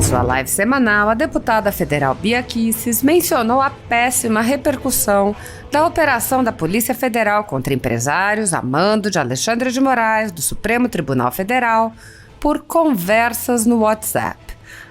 sua live semanal, a deputada federal Bia Kicis mencionou a péssima repercussão da operação da Polícia Federal contra empresários a mando de Alexandre de Moraes, do Supremo Tribunal Federal, por conversas no WhatsApp.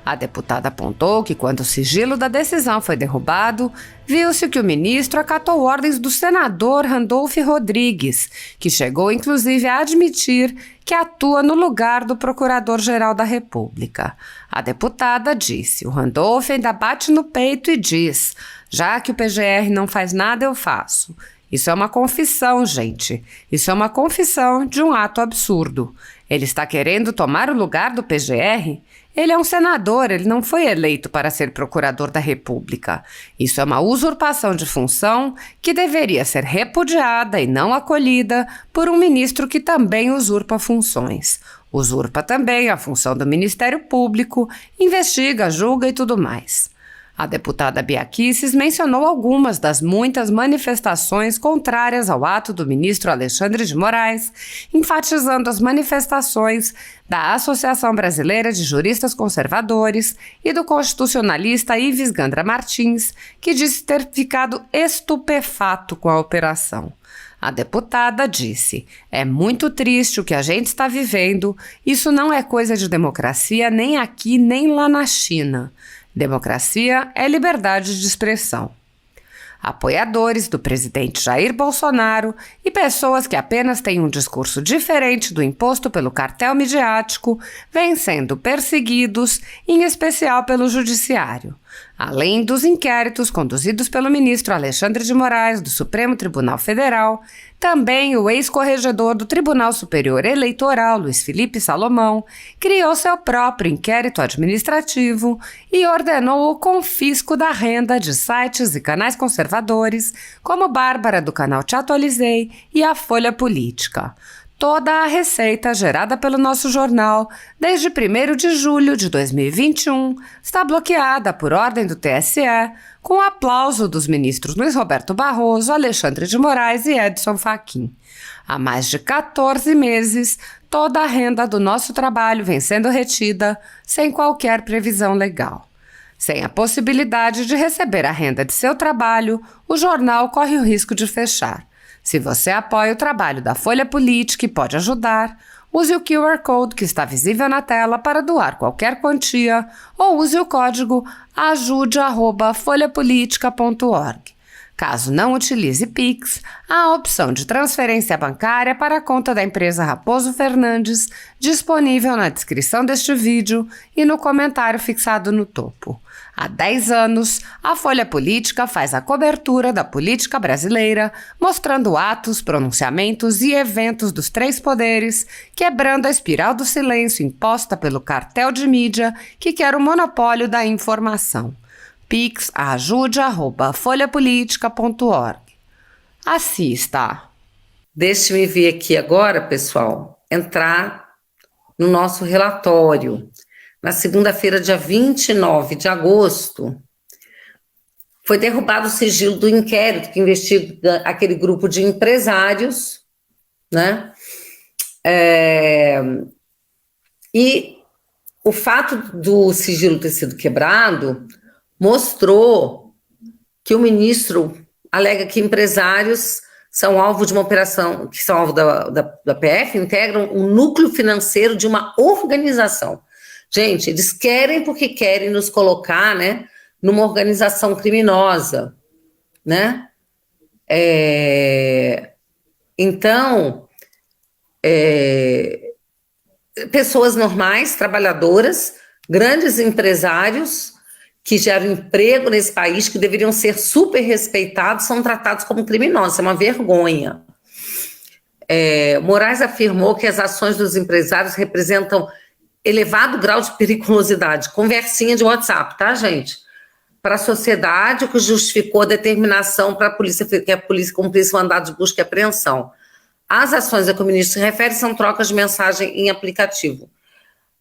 A deputada apontou que, quando o sigilo da decisão foi derrubado, viu-se que o ministro acatou ordens do senador Randolph Rodrigues, que chegou inclusive a admitir que atua no lugar do Procurador-Geral da República. A deputada disse: o Randolph ainda bate no peito e diz: já que o PGR não faz nada, eu faço. Isso é uma confissão, gente. Isso é uma confissão de um ato absurdo. Ele está querendo tomar o lugar do PGR? Ele é um senador, ele não foi eleito para ser procurador da República. Isso é uma usurpação de função que deveria ser repudiada e não acolhida por um ministro que também usurpa funções. Usurpa também a função do Ministério Público, investiga, julga e tudo mais. A deputada Bia Kicis mencionou algumas das muitas manifestações contrárias ao ato do ministro Alexandre de Moraes, enfatizando as manifestações da Associação Brasileira de Juristas Conservadores e do constitucionalista Ives Gandra Martins, que disse ter ficado estupefato com a operação. A deputada disse: é muito triste o que a gente está vivendo, isso não é coisa de democracia nem aqui nem lá na China. Democracia é liberdade de expressão. Apoiadores do presidente Jair Bolsonaro e pessoas que apenas têm um discurso diferente do imposto pelo cartel midiático vêm sendo perseguidos, em especial pelo judiciário. Além dos inquéritos conduzidos pelo ministro Alexandre de Moraes, do Supremo Tribunal Federal, também o ex-corregedor do Tribunal Superior Eleitoral, Luiz Felipe Salomão, criou seu próprio inquérito administrativo e ordenou o confisco da renda de sites e canais conservadores, como Bárbara do canal Te Atualizei e a Folha Política. Toda a receita gerada pelo nosso jornal, desde 1º de julho de 2021, está bloqueada por ordem do TSE, com o aplauso dos ministros Luiz Roberto Barroso, Alexandre de Moraes e Edson Fachin. Há mais de 14 meses, toda a renda do nosso trabalho vem sendo retida, sem qualquer previsão legal. Sem a possibilidade de receber a renda de seu trabalho, o jornal corre o risco de fechar. Se você apoia o trabalho da Folha Política e pode ajudar, use o QR Code que está visível na tela para doar qualquer quantia ou use o código ajude@folhapolitica.org. Caso não utilize Pix, há a opção de transferência bancária para a conta da empresa Raposo Fernandes, disponível na descrição deste vídeo e no comentário fixado no topo. Há 10 anos, a Folha Política faz a cobertura da política brasileira, mostrando atos, pronunciamentos e eventos dos três poderes, quebrando a espiral do silêncio imposta pelo cartel de mídia que quer o monopólio da informação. Pix ajude@folhapolitica.org. Assista. Deixe-me vir aqui agora, pessoal, entrar no nosso relatório. Na segunda-feira, dia 29 de agosto, foi derrubado o sigilo do inquérito que investiga aquele grupo de empresários, né? E o fato do sigilo ter sido quebrado mostrou que o ministro alega que empresários são alvo de uma operação, que são alvo da PF, integram um núcleo financeiro de uma organização. Gente, eles querem porque querem nos colocar, né, numa organização criminosa, né? Então, pessoas normais, trabalhadoras, grandes empresários que geram emprego nesse país, que deveriam ser super respeitados, são tratados como criminosos. É uma vergonha. Moraes afirmou que as ações dos empresários representam elevado grau de periculosidade, conversinha de WhatsApp, tá, gente? Para a sociedade, o que justificou a determinação para a polícia, que a polícia cumprisse o mandado de busca e apreensão. As ações a que o ministro se refere são trocas de mensagem em aplicativo.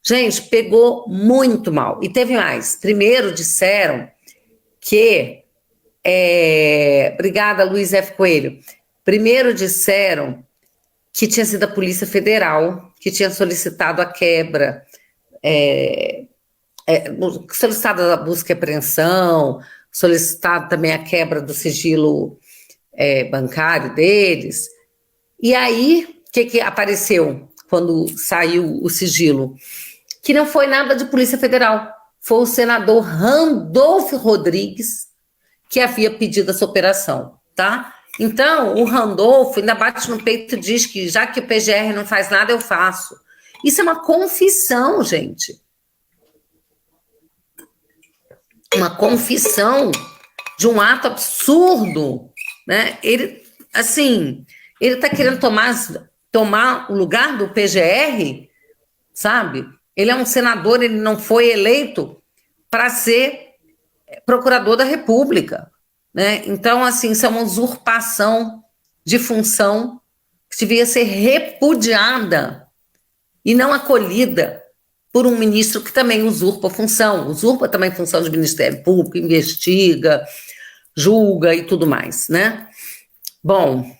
Gente, pegou muito mal. E teve mais. Primeiro disseram que... Obrigada, Luiz F. Coelho. Primeiro disseram que tinha sido a Polícia Federal que tinha solicitado a quebra solicitada a busca e apreensão, solicitada também a quebra do sigilo bancário deles. E aí, o que apareceu quando saiu o sigilo? Que não foi nada de Polícia Federal, foi o senador Randolfo Rodrigues que havia pedido essa operação, tá? Então, o Randolfo ainda bate no peito e diz que já que o PGR não faz nada, eu faço. Isso é uma confissão, gente. Uma confissão de um ato absurdo, né? Ele está querendo tomar o lugar do PGR, sabe? Ele é um senador, ele não foi eleito para ser procurador da República, né? Então, assim, isso é uma usurpação de função que devia ser repudiada e não acolhida por um ministro que também usurpa também a função do Ministério Público, investiga, julga e tudo mais, né? Bom,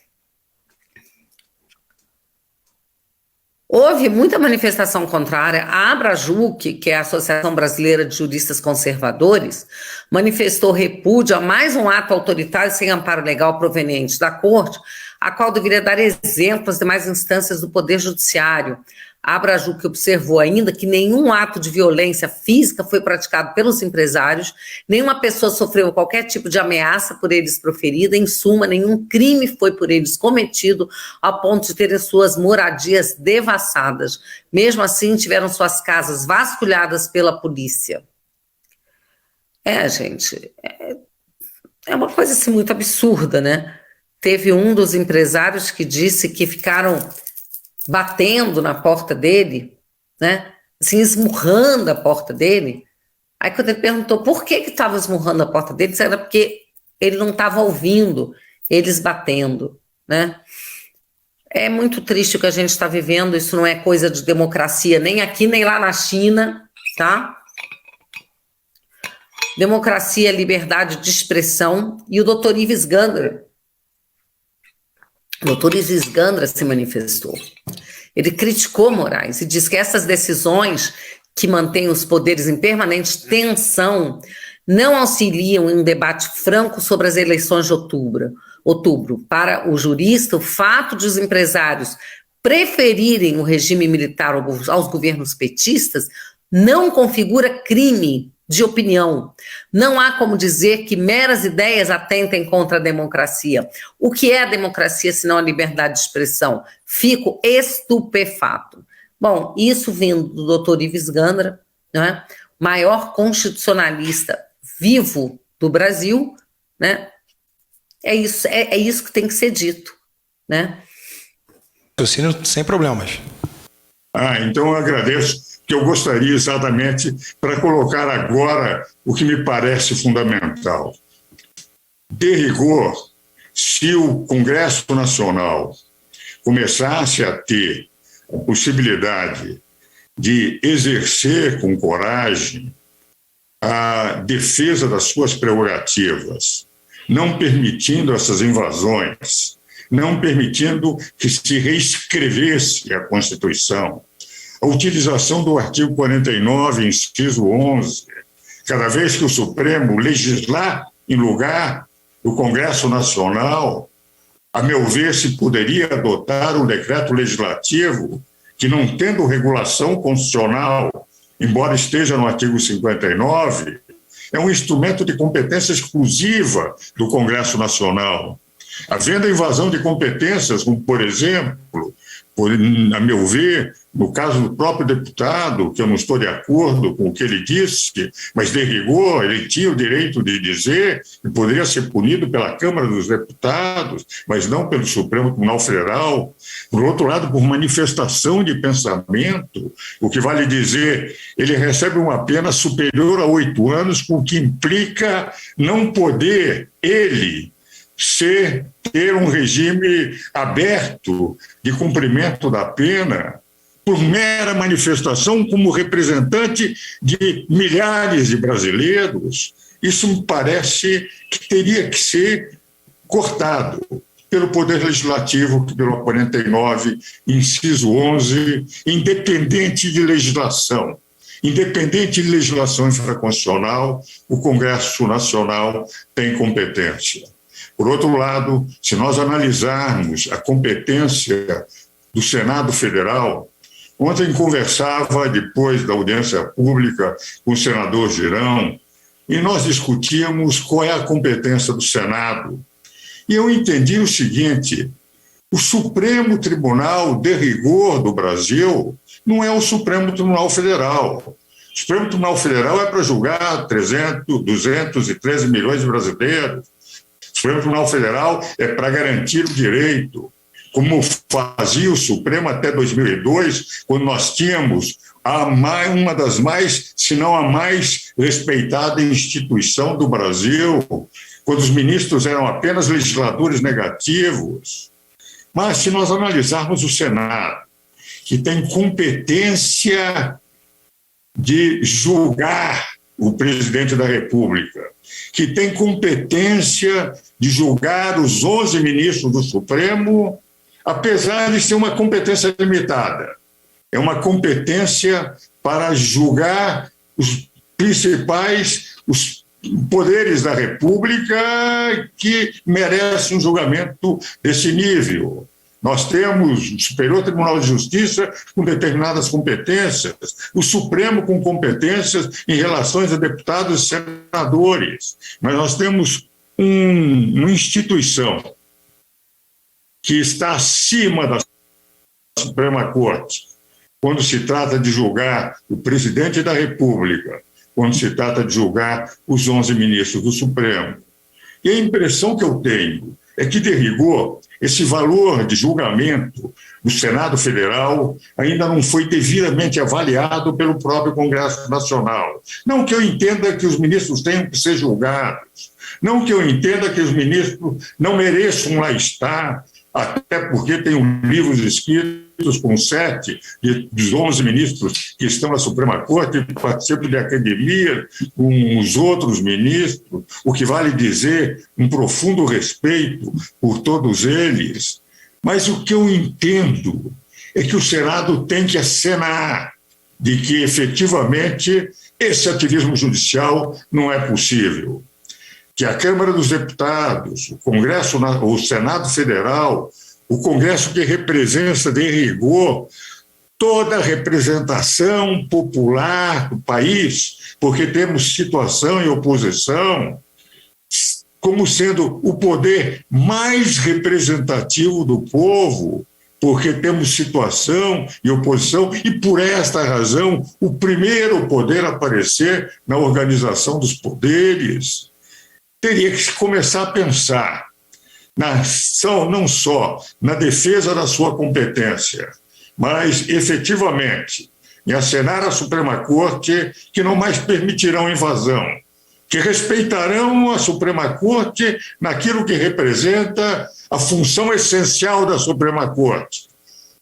houve muita manifestação contrária. A Abrajuc, que é a Associação Brasileira de Juristas Conservadores, manifestou repúdio a mais um ato autoritário sem amparo legal proveniente da Corte, a qual deveria dar exemplo às demais instâncias do Poder Judiciário. A Abrajuc observou ainda que nenhum ato de violência física foi praticado pelos empresários, nenhuma pessoa sofreu qualquer tipo de ameaça por eles proferida, em suma, nenhum crime foi por eles cometido ao ponto de terem suas moradias devassadas. Mesmo assim, tiveram suas casas vasculhadas pela polícia. Gente, é uma coisa assim muito absurda, né? Teve um dos empresários que disse que ficaram batendo na porta dele, né? Assim, esmurrando a porta dele. Aí quando ele perguntou por que estava esmurrando a porta dele, era porque ele não estava ouvindo eles batendo, né? É muito triste o que a gente está vivendo, isso não é coisa de democracia, nem aqui, nem lá na China, tá? Democracia é liberdade de expressão, e o doutor Ives Gandra se manifestou. Ele criticou Moraes e diz que essas decisões que mantêm os poderes em permanente tensão não auxiliam em um debate franco sobre as eleições de outubro. Para o jurista, o fato de os empresários preferirem o regime militar aos governos petistas não configura crime de opinião. Não há como dizer que meras ideias atentem contra a democracia. O que é a democracia senão a liberdade de expressão? Fico estupefato. Bom, isso vindo do doutor Ives Gandra, né, maior constitucionalista vivo do Brasil, né? É isso que tem que ser dito, né? Sem problemas. Então eu agradeço, que eu gostaria exatamente para colocar agora o que me parece fundamental. De rigor, se o Congresso Nacional começasse a ter a possibilidade de exercer com coragem a defesa das suas prerrogativas, não permitindo essas invasões, não permitindo que se reescrevesse a Constituição, a utilização do artigo 49, inciso 11, cada vez que o Supremo legislar em lugar do Congresso Nacional, a meu ver, se poderia adotar um decreto legislativo que, não tendo regulação constitucional, embora esteja no artigo 59, é um instrumento de competência exclusiva do Congresso Nacional. Havendo invasão de competências, como, por exemplo, a meu ver, no caso do próprio deputado, que eu não estou de acordo com o que ele disse, mas de rigor ele tinha o direito de dizer que poderia ser punido pela Câmara dos Deputados, mas não pelo Supremo Tribunal Federal. Por outro lado, por manifestação de pensamento, o que vale dizer, ele recebe uma pena superior a 8 anos, o que implica não poder ele ter um regime aberto de cumprimento da pena por mera manifestação como representante de milhares de brasileiros. Isso me parece que teria que ser cortado pelo Poder Legislativo, pelo 49, inciso 11, independente de legislação. Independente de legislação infraconstitucional, o Congresso Nacional tem competência. Por outro lado, se nós analisarmos a competência do Senado Federal, ontem conversava, depois da audiência pública, com o senador Girão, e nós discutíamos qual é a competência do Senado. E eu entendi o seguinte: o Supremo Tribunal de Rigor do Brasil não é o Supremo Tribunal Federal. O Supremo Tribunal Federal é para julgar 213 milhões de brasileiros. O Supremo Tribunal Federal é para garantir o direito, como fazia o Supremo até 2002, quando nós tínhamos uma das mais, se não a mais respeitada instituição do Brasil, quando os ministros eram apenas legisladores negativos. Mas se nós analisarmos o Senado, que tem competência de julgar o presidente da República, que tem competência de julgar os 11 ministros do Supremo, apesar de ser uma competência limitada. É uma competência para julgar os principais, os poderes da República que merecem um julgamento desse nível. Nós temos o Superior Tribunal de Justiça com determinadas competências, o Supremo com competências em relações a deputados e senadores, mas nós temos uma instituição que está acima da Suprema Corte, quando se trata de julgar o presidente da República, quando se trata de julgar os 11 ministros do Supremo. E a impressão que eu tenho é que, de rigor, esse valor de julgamento do Senado Federal ainda não foi devidamente avaliado pelo próprio Congresso Nacional. Não que eu entenda que os ministros tenham que ser julgados, não que eu entenda que os ministros não mereçam lá estar, até porque tem livros escritos com 7 dos 11 ministros que estão na Suprema Corte, participam de academia com os outros ministros, o que vale dizer um profundo respeito por todos eles. Mas o que eu entendo é que o Senado tem que acenar de que, efetivamente, esse ativismo judicial não é possível. Que a Câmara dos Deputados, o Congresso, o Senado Federal, o Congresso que representa de rigor toda a representação popular do país, porque temos situação e oposição, como sendo o poder mais representativo do povo, porque temos situação e oposição, e por esta razão o primeiro poder a aparecer na organização dos poderes. Teria que começar a pensar não só na defesa da sua competência, mas efetivamente em acenar à Suprema Corte que não mais permitirão invasão, que respeitarão a Suprema Corte naquilo que representa a função essencial da Suprema Corte,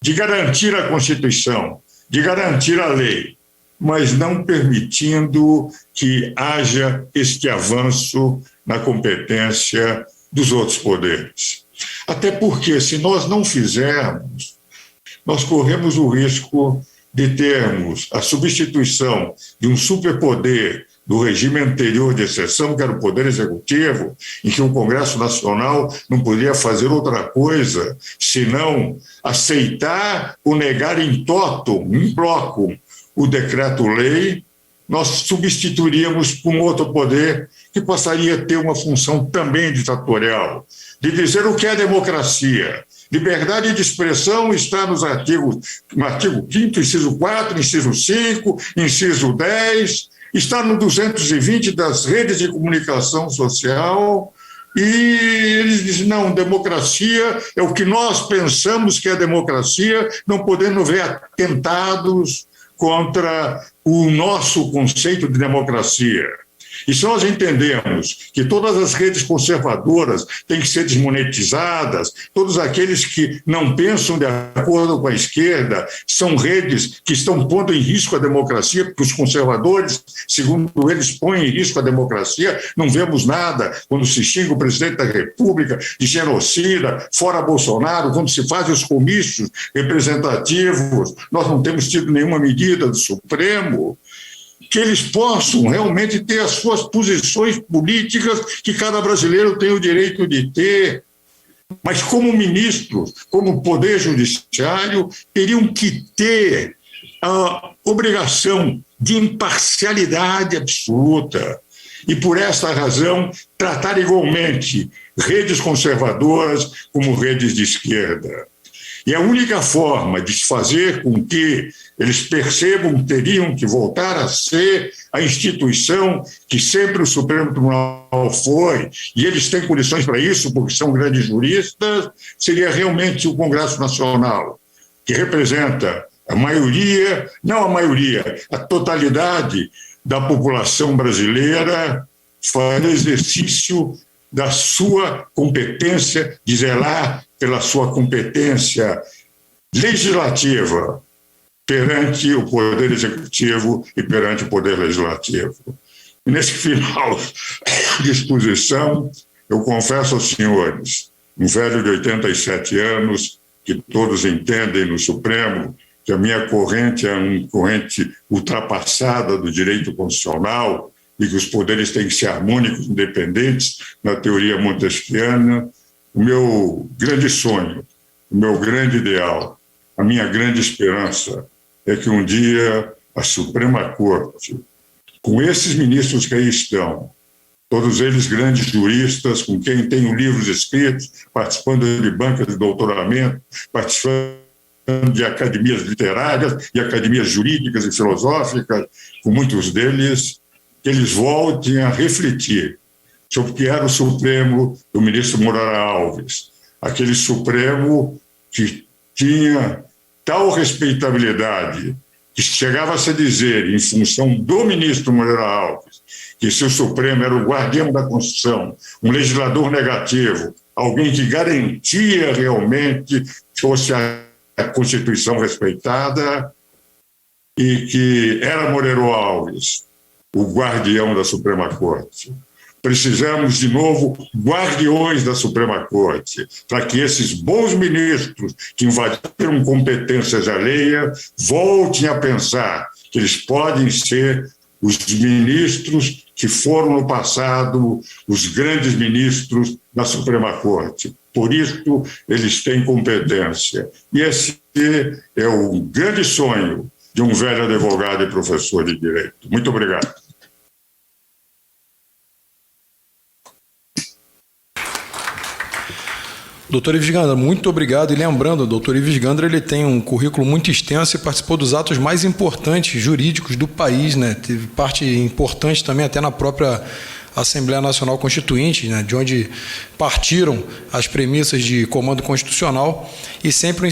de garantir a Constituição, de garantir a lei, mas não permitindo que haja este avanço na competência dos outros poderes. Até porque, se nós não fizermos, nós corremos o risco de termos a substituição de um superpoder do regime anterior de exceção, que era o Poder Executivo, em que o Congresso Nacional não podia fazer outra coisa senão aceitar ou negar in bloco, o decreto-lei. Nós substituiríamos por um outro poder que passaria a ter uma função também ditatorial, de dizer o que é democracia. Liberdade de expressão está no artigo 5º, inciso 4, inciso 5, inciso 10, está no 220 das redes de comunicação social, e eles dizem, não, democracia é o que nós pensamos que é democracia, não podendo ver atentados contra o nosso conceito de democracia. E se nós entendemos que todas as redes conservadoras têm que ser desmonetizadas, todos aqueles que não pensam de acordo com a esquerda são redes que estão pondo em risco a democracia, porque os conservadores, segundo eles, põem em risco a democracia, não vemos nada quando se xinga o presidente da República de genocida, fora Bolsonaro, quando se fazem os comícios representativos, nós não temos tido nenhuma medida do Supremo. que eles possam realmente ter as suas posições políticas que cada brasileiro tem o direito de ter. Mas como ministros, como Poder Judiciário, teriam que ter a obrigação de imparcialidade absoluta. E, por esta razão, tratar igualmente redes conservadoras como redes de esquerda. E a única forma de fazer com que eles percebam que teriam que voltar a ser a instituição que sempre o Supremo Tribunal foi, e eles têm condições para isso, porque são grandes juristas, seria realmente o Congresso Nacional, que representa a maioria, não a maioria, a totalidade da população brasileira, fazendo exercício da sua competência, de zelar pela sua competência legislativa perante o Poder Executivo e perante o Poder Legislativo. E nesse final de exposição, eu confesso aos senhores, um velho de 87 anos, que todos entendem no Supremo, que a minha corrente é uma corrente ultrapassada do direito constitucional e que os poderes têm que ser harmônicos, independentes, na teoria montesquiana. O meu grande sonho, o meu grande ideal, a minha grande esperança é que um dia a Suprema Corte, com esses ministros que aí estão, todos eles grandes juristas, com quem tenho livros escritos, participando de bancas de doutoramento, participando de academias literárias e academias jurídicas e filosóficas, com muitos deles, que eles voltem a refletir sobre o que era o Supremo do ministro Moreira Alves, aquele Supremo que tinha tal respeitabilidade que chegava-se a dizer, em função do ministro Moreira Alves, que se o Supremo era o guardião da Constituição, um legislador negativo, alguém que garantia realmente que fosse a Constituição respeitada, e que era Moreira Alves o guardião da Suprema Corte. Precisamos, de novo, guardiões da Suprema Corte, para que esses bons ministros que invadiram competências alheias voltem a pensar que eles podem ser os ministros que foram no passado os grandes ministros da Suprema Corte. Por isso, eles têm competência. E esse é o grande sonho de um velho advogado e professor de direito. Muito obrigado. Doutor Ives Gandra, muito obrigado. E lembrando, o doutor Ives Gandra ele tem um currículo muito extenso e participou dos atos mais importantes jurídicos do país, né? Teve parte importante também até na própria Assembleia Nacional Constituinte, né? De onde partiram as premissas de comando constitucional, e sempre